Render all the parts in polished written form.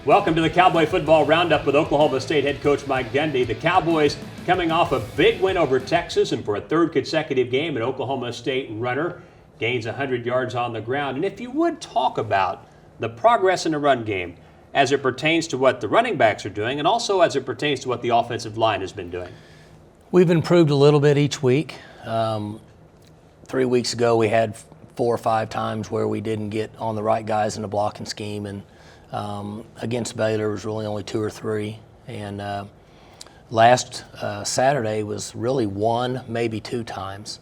Welcome to the Cowboy Football Roundup with Oklahoma State head coach Mike Gundy. The Cowboys coming off a big win over Texas, and for a third consecutive game, an Oklahoma State runner gains 100 yards on the ground. And if you would talk about the progress in the run game as it pertains to what the running backs are doing and also as it pertains to what the offensive line has been doing. We've improved a little bit each week. 3 weeks ago, we had 4 or 5 times where we didn't get on the right guys in the blocking scheme, and against Baylor was really only 2 or 3. And last Saturday was really 1, maybe 2 times.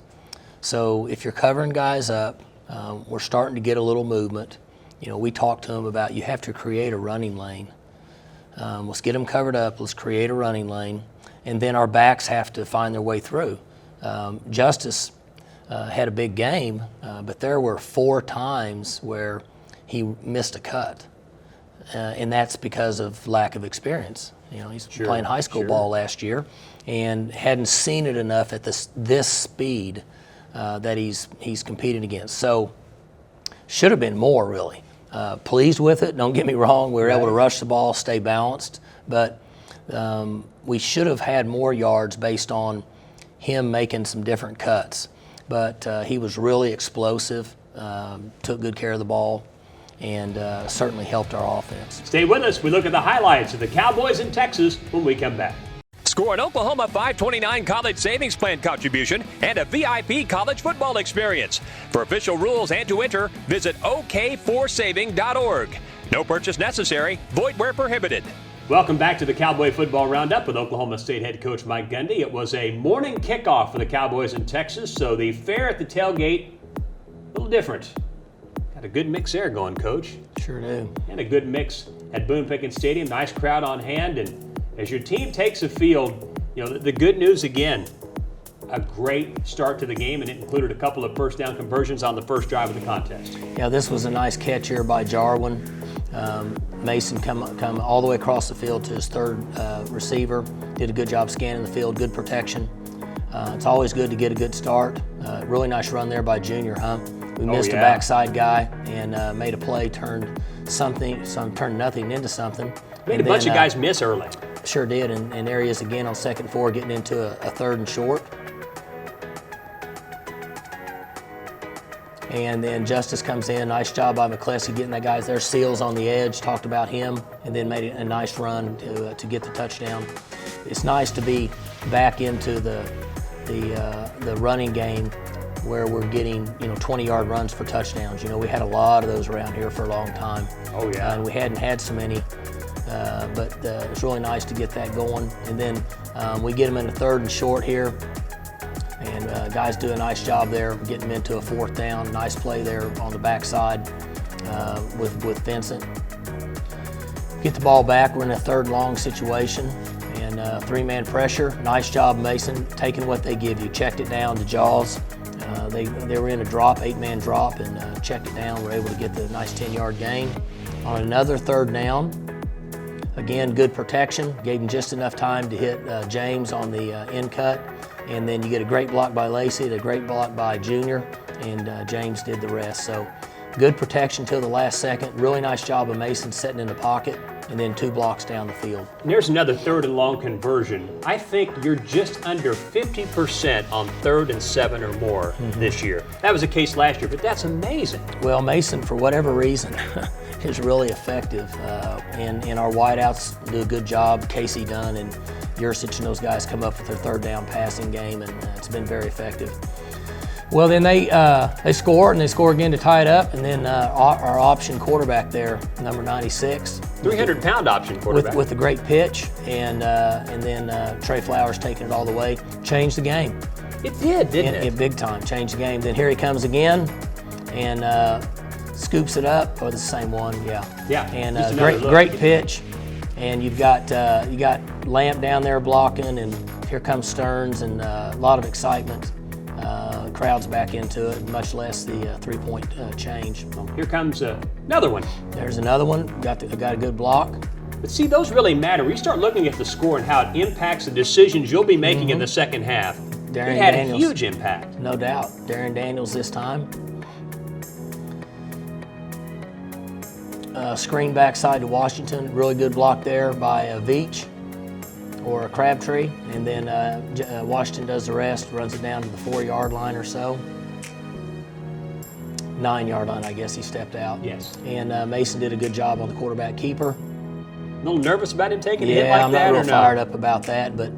So if you're covering guys up, we're starting to get a little movement. You know, we talked to them about you have to create a running lane. Let's get them covered up. Let's create a running lane. And then our backs have to find their way through. Justice had a big game, but there were 4 times where he missed a cut. And that's because of lack of experience. You know, he's playing high school ball last year and hadn't seen it enough at this speed that he's competing against. So should have been more, really. Pleased with it, don't get me wrong. We were able to rush the ball, stay balanced, but we should have had more yards based on him making some different cuts. But he was really explosive, took good care of the ball, and certainly helped our offense. Stay with us. We look at the highlights of the Cowboys in Texas when we come back. Score an Oklahoma 529 college savings plan contribution and a VIP college football experience. For official rules and to enter, visit ok4saving.org. No purchase necessary. Void where prohibited. Welcome back to the Cowboy Football Roundup with Oklahoma State head coach Mike Gundy. It was a morning kickoff for the Cowboys in Texas, so the fare at the tailgate, a little different. Got a good mix there going, Coach. Sure do. And a good mix at Boone Pickens Stadium. Nice crowd on hand. And as your team takes the field, you know, the good news again, a great start to the game, and it included a couple of first down conversions on the first drive of the contest. Yeah, this was a nice catch here by Jarwin. Mason come all the way across the field to his third receiver. Did a good job scanning the field, good protection. It's always good to get a good start. Really nice run there by Junior Hump. We missed a backside guy and made a play, turned nothing into something. Made a bunch of guys miss early. Sure did, and there he is again on 2nd and 4, getting into a 3rd and short. And then Justice comes in. Nice job by McCleskey getting that guy there. Seals on the edge, talked about him, and then made a nice run to get the touchdown. It's nice to be back into the running game where we're getting 20-yard runs for touchdowns. You know, we had a lot of those around here for a long time. Oh yeah. And we hadn't had so many, but it's really nice to get that going. And then we get them in a 3rd and short here. And guys do a nice job there, getting them into a 4th down. Nice play there on the backside with Vincent. Get the ball back. We're in a 3rd long situation, and 3-man pressure. Nice job, Mason, taking what they give you. Checked it down to Jaws. They were in a drop, 8-man drop, and checked it down. We're able to get the nice 10-yard gain. On another 3rd down, again, good protection. Gave him just enough time to hit James on the end cut. And then you get a great block by Lacey, a great block by Junior, and James did the rest. So good protection till the last second. Really nice job of Mason sitting in the pocket, and then 2 blocks down the field. And there's another 3rd and long conversion. I think you're just under 50% on 3rd and 7 or more this year. That was the case last year, but that's amazing. Well, Mason, for whatever reason, is really effective. And our wideouts do a good job. Casey Dunn and Yursich and those guys come up with their 3rd down passing game, and it's been very effective. Well, then they score, and they score again to tie it up, and then our option quarterback there, number 96. 300-pound option quarterback. With a great pitch, and then Trey Flowers taking it all the way. Changed the game. It did, didn't it? Big time, changed the game. Then here he comes again, and scoops it up. Oh, the same one, yeah. Yeah, and great pitch. And you've got Lamp down there blocking, and here comes Stearns, and a lot of excitement. The crowd's back into it, much less the 3-point change. Here comes another one. There's another one. Got a good block. But see, those really matter. When you start looking at the score and how it impacts the decisions you'll be making in the second half, it had a huge impact. No doubt. Darren Daniels this time. screen backside to Washington. Really good block there by Veach or a Crabtree. And then Washington does the rest, runs it down to the 4-yard line or so. 9-yard line, I guess he stepped out. Yes. And Mason did a good job on the quarterback keeper. A little nervous about him taking a hit Yeah, like that, I'm not or real fired up about that, but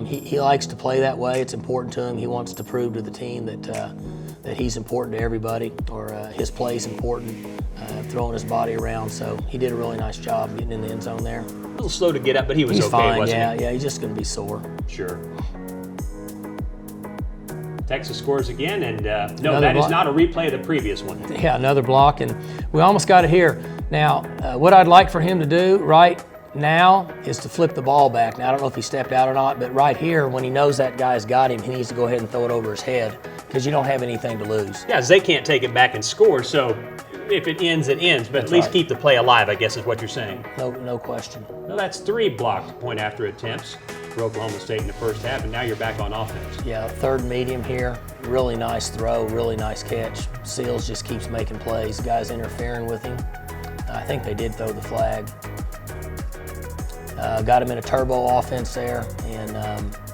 he likes to play that way. It's important to him. He wants to prove to the team that he's important to everybody, or his play's important, throwing his body around. So he did a really nice job getting in the end zone there. A little slow to get up, but he was He's okay, fine, wasn't he? yeah, he's just going to be sore. Sure. Texas scores again, and no, Another that is block. not a replay of the previous one. Yeah, another block, and we almost got it here. Now, what I'd like for him to do right now is to flip the ball back. Now, I don't know if he stepped out or not, but right here, when he knows that guy's got him, he needs to go ahead and throw it over his head, because you don't have anything to lose. Yeah, 'cause they can't take it back and score, so if it ends, it ends. But at least right. keep the play alive, I guess is what you're saying. No question. Well, that's 3 blocked point after attempts for Oklahoma State in the first half, and now you're back on offense. Yeah, third medium here. Really nice throw, really nice catch. Seals just keeps making plays. The guy's interfering with him. I think they did throw the flag. Got him in a turbo offense there, and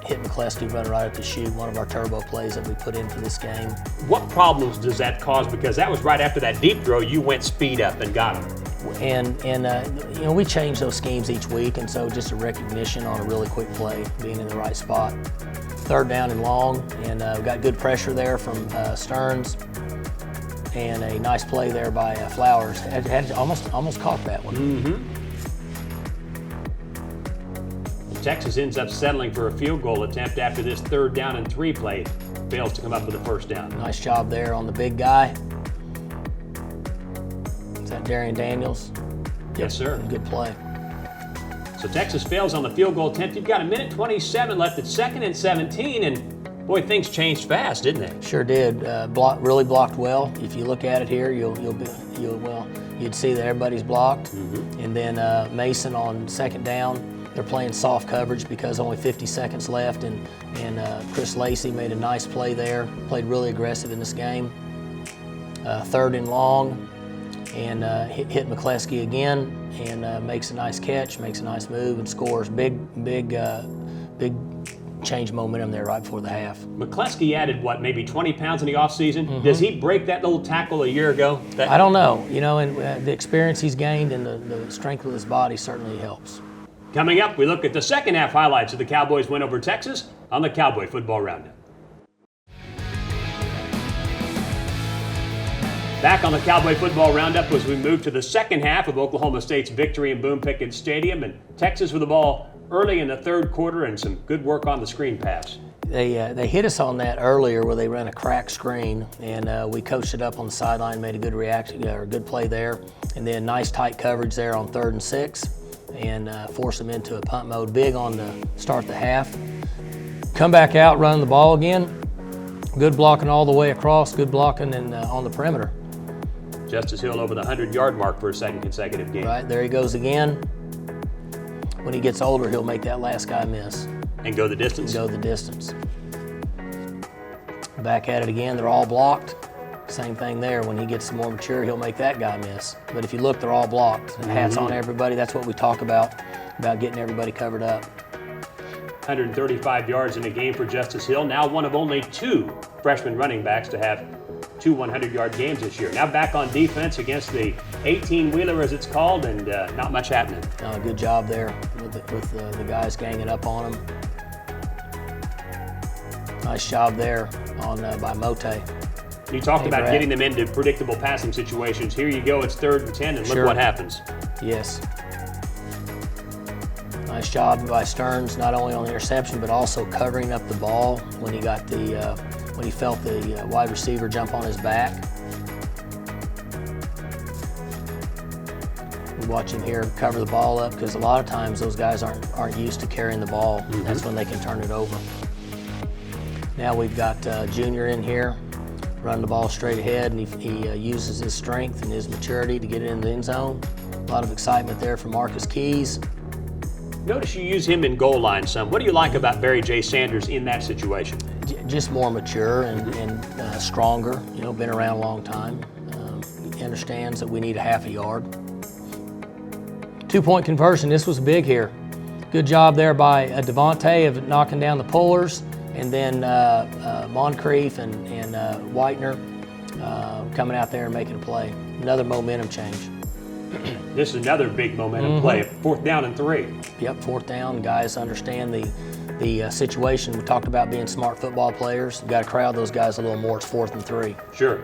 hit McCleskey running right up the chute, one of our turbo plays that we put in for this game. What problems does that cause? Because that was right after that deep throw, you went speed up and got him. And you know, we change those schemes each week, and so just a recognition on a really quick play, being in the right spot. Third down and long, and we got good pressure there from Stearns, and a nice play there by Flowers. Had almost caught that one. Texas ends up settling for a field goal attempt after this 3rd down and 3 play. Fails to come up with a first down. Nice job there on the big guy. Is that Darian Daniels? Yes, sir. Good play. So Texas fails on the field goal attempt. You've got 1:27 left at 2nd and 17, and boy, things changed fast, didn't they? Sure did. Really blocked well. If you look at it here, you'd see that everybody's blocked. And then Mason on 2nd down. They're playing soft coverage because only 50 seconds left, and Chris Lacey made a nice play there. Played really aggressive in this game. 3rd and long, and hit McCleskey again, and makes a nice catch, makes a nice move, and scores. Big change momentum there right before the half. McCleskey added, what, maybe 20 pounds in the offseason? Does he break that little tackle a year ago? I don't know. You know, and the experience he's gained and the strength of his body certainly helps. Coming up, we look at the second half highlights of the Cowboys' win over Texas on the Cowboy Football Roundup. Back on the Cowboy Football Roundup as we move to the second half of Oklahoma State's victory in Boone Pickens Stadium, and Texas with the ball early in the 3rd quarter and some good work on the screen pass. They hit us on that earlier where they ran a crack screen, and we coached it up on the sideline, made a good reaction or a good play there, and then nice tight coverage there on 3rd and 6. And force them into a punt mode. Big on the start the half. Come back out, run the ball again. Good blocking all the way across. Good blocking and on the perimeter. Justice Hill over the 100-yard mark for a 2nd consecutive game. Right, there he goes again. When he gets older, he'll make that last guy miss. And go the distance? Go the distance. Back at it again. They're all blocked. Same thing there. When he gets more mature, he'll make that guy miss. But if you look, they're all blocked. And hats on everybody. That's what we talk about getting everybody covered up. 135 yards in a game for Justice Hill. Now one of only 2 freshman running backs to have 2 100-yard games this year. Now back on defense against the 18-wheeler, as it's called, and not much happening. Good job there with the guys ganging up on him. Nice job there by Mote. You talked about getting them into predictable passing situations. Here you go, it's 3rd and 10, and look what happens. Yes. Nice job by Stearns, not only on the interception, but also covering up the ball when he got when he felt the wide receiver jump on his back. We watch him here cover the ball up, because a lot of times those guys aren't used to carrying the ball. That's when they can turn it over. Now we've got Junior in here. Run the ball straight ahead, and he uses his strength and his maturity to get it in the end zone. A lot of excitement there from Marcus Keys. Notice you use him in goal line some. What do you like about Barry J. Sanders in that situation? Just more mature and stronger. You know, been around a long time. He understands that we need a half a yard. 2-point conversion. This was big here. Good job there by Devontae of knocking down the pullers, and then Moncrief and Whitener coming out there and making a play. Another momentum change. This is another big momentum play. 4th down and 3. Yep, 4th down. Guys understand the situation. We talked about being smart football players. You got to crowd those guys a little more. It's 4th and 3. Sure.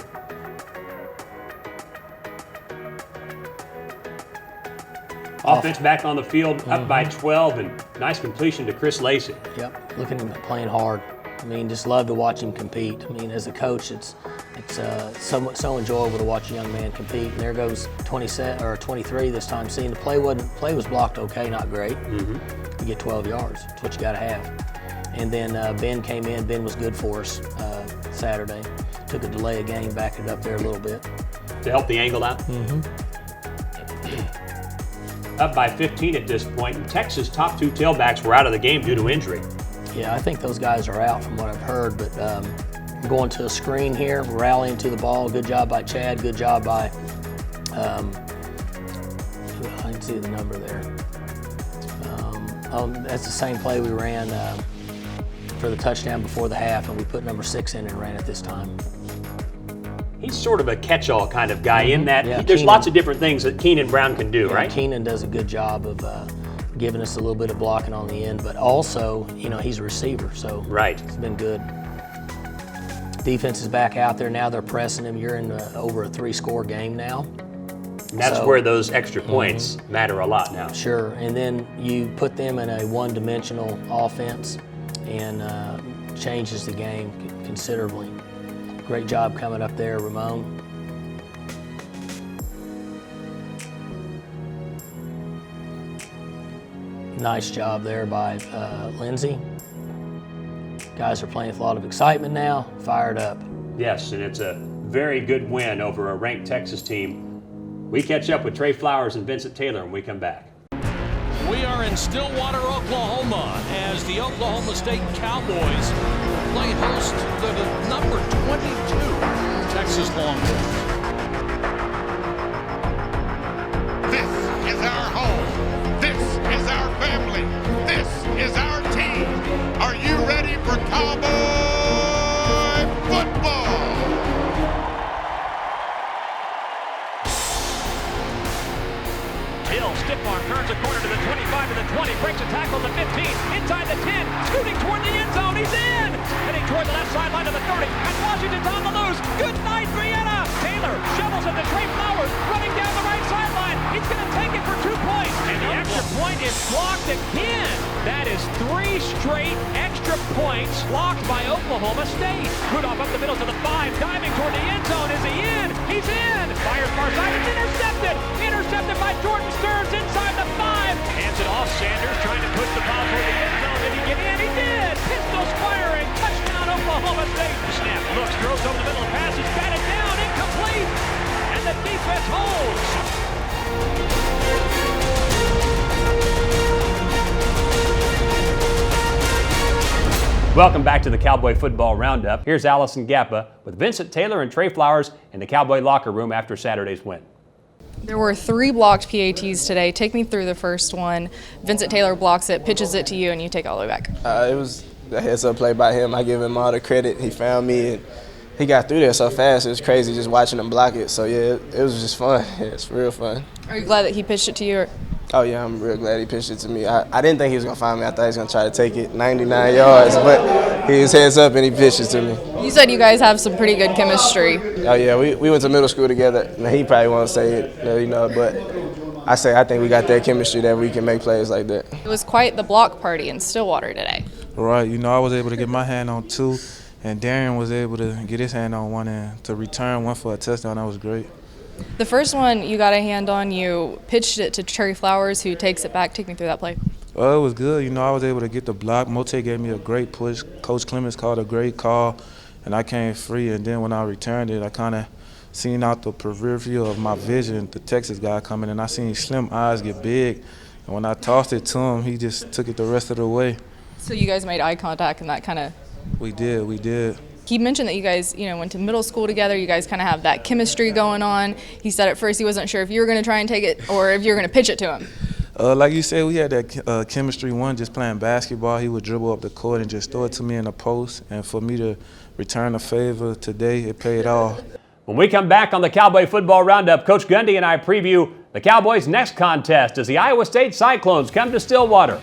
Offense back on the field, up by 12, and nice completion to Chris Lacey. Yep, look at him playing hard. I mean, just love to watch him compete. I mean, as a coach, it's so enjoyable to watch a young man compete. And there goes 23 this time. Seeing the play was blocked okay, not great. You get 12 yards. That's what you got to have. And then Ben came in. Ben was good for us Saturday. Took a delay of game, backed it up there a little bit to help the angle out. Up by 15 at this point, and Texas' top 2 tailbacks were out of the game due to injury. Yeah, I think those guys are out from what I've heard, but going to a screen here, rallying to the ball. Good job by Chad. Good job by, I can see the number there. That's the same play we ran for the touchdown before the half, and we put number 6 in and ran it this time. He's sort of a catch-all kind of guy in that there's Keenan, lots of different things that Keenan Brown can do, right? Keenan does a good job of giving us a little bit of blocking on the end, but also, he's a receiver, so it's been good. Defense is back out there now. They're pressing him. You're in over a 3-score game now. And that's where those extra points matter a lot now. Sure, and then you put them in a one-dimensional offense and changes the game considerably. Great job coming up there, Ramon. Nice job there by Lindsey. Guys are playing with a lot of excitement now, fired up. Yes, and it's a very good win over a ranked Texas team. We catch up with Trey Flowers and Vincent Taylor when we come back. We are in Stillwater, Oklahoma, as the Oklahoma State Cowboys play host to the number 22 Texas Longhorns. This is our home. This is our family. This is our team. Are you ready for Cowboy football? Hill, stiff arm, turns a corner to the 25 to the 20, breaks a tackle to the 15, inside the 10, scooting toward the end zone, he's in! Heading toward the left sideline to the 30, and Washington's on the loose. Good night, Vienna! Taylor shovels it to Trey Flowers, running down the right sideline. He's going to take it for 2 points, and the extra point is blocked again. That is 3 straight extra points blocked by Oklahoma State. Rudolph up the middle to the 5, diving toward the end zone. Is he in? He's in! Fires far side, it's intercepted! Intercepted by Jordan Stearns inside the 5. Hands it off, Sanders trying to push the ball toward the end zone. Did he get in? He did! Pistols firing! Touchdown Oklahoma State! Snap, looks, throws over the middle, pass is batted down, incomplete! And the defense holds! Welcome back to the Cowboy Football Roundup. Here's Allison Gappa with Vincent Taylor and Trey Flowers in the Cowboy locker room after Saturday's win. There were 3 blocked PATs today. Take me through the first one. Vincent Taylor blocks it, pitches it to you, and you take it all the way back. It was a heads-up play by him. I give him all the credit. He found me, and he got through there so fast. It was crazy just watching him block it. So, yeah, it was just fun. Yeah, it's real fun. Are you glad that he pitched it to you? Oh, yeah, I'm real glad he pitched it to me. I didn't think he was going to find me. I thought he was going to try to take it 99 yards, but he was heads up and he pitched it to me. You said you guys have some pretty good chemistry. Oh, yeah, we went to middle school together. Now, he probably won't say it, but I think we got that chemistry that we can make plays like that. It was quite the block party in Stillwater today. Right, I was able to get my hand on 2, and Darren was able to get his hand on 1 and to return 1 for a touchdown. That was great. The first one you got a hand on, you pitched it to Trey Flowers, who takes it back. Take me through that play. Well, it was good. I was able to get the block. Mote gave me a great push. Coach Clemens called a great call, and I came free. And then when I returned it, I kind of seen out the peripheral of my vision the Texas guy coming, and I seen Slim eyes get big. And when I tossed it to him, he just took it the rest of the way. So you guys made eye contact, and that kind of... We did. He mentioned that you guys, went to middle school together. You guys kind of have that chemistry going on. He said at first he wasn't sure if you were going to try and take it or if you were going to pitch it to him. Like you said, we had that chemistry. One, just playing basketball, he would dribble up the court and just throw it to me in the post. And for me to return the favor today, it paid off. When we come back on the Cowboy Football Roundup, Coach Gundy and I preview the Cowboys' next contest as the Iowa State Cyclones come to Stillwater.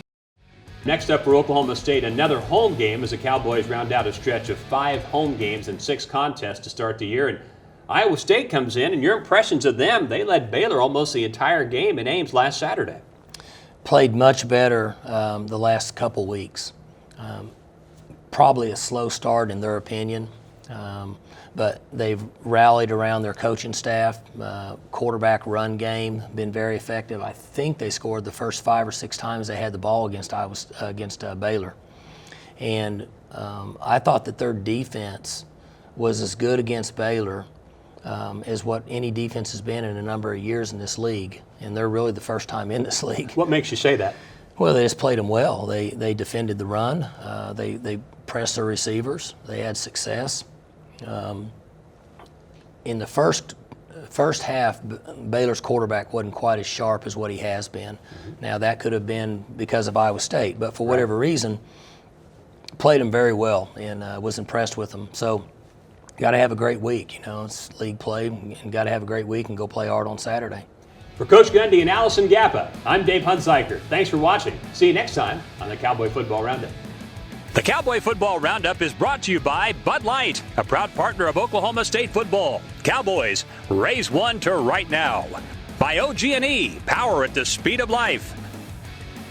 Next up for Oklahoma State, another home game as the Cowboys round out a stretch of 5 home games and 6 contests to start the year. And Iowa State comes in, and your impressions of them, they led Baylor almost the entire game in Ames last Saturday. Played much better the last couple weeks. Probably a slow start in their opinion, but they've rallied around their coaching staff. Quarterback run game, been very effective. I think they scored the first 5 or 6 times they had the ball against Baylor. And I thought that their defense was as good against Baylor as what any defense has been in a number of years in this league. And they're really the first time in this league. What makes you say that? Well, they just played them well. They defended the run. They pressed their receivers. They had success. In the first half, Baylor's quarterback wasn't quite as sharp as what he has been. Now, that could have been because of Iowa State, but for whatever reason, played them very well and was impressed with them. So, got to have a great week. You know, it's league play, and got to have a great week and go play hard on Saturday. For Coach Gundy and Allison Gappa, I'm Dave Hunziker. Thanks for watching. See you next time on the Cowboy Football Roundup. The Cowboy Football Roundup is brought to you by Bud Light, a proud partner of Oklahoma State football. Cowboys, raise one to right now. By OG&E, power at the speed of life.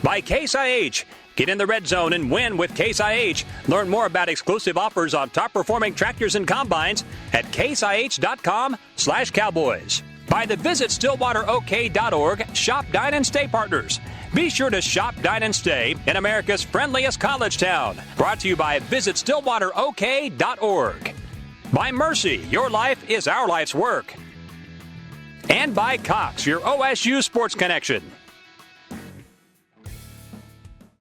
By Case IH, get in the red zone and win with Case IH. Learn more about exclusive offers on top-performing tractors and combines at caseih.com/cowboys. By the VisitStillwaterOK.org Shop, Dine, and Stay partners. Be sure to shop, dine, and stay in America's friendliest college town. Brought to you by VisitStillwaterOK.org. By Mercy, your life is our life's work. And by Cox, your OSU sports connection.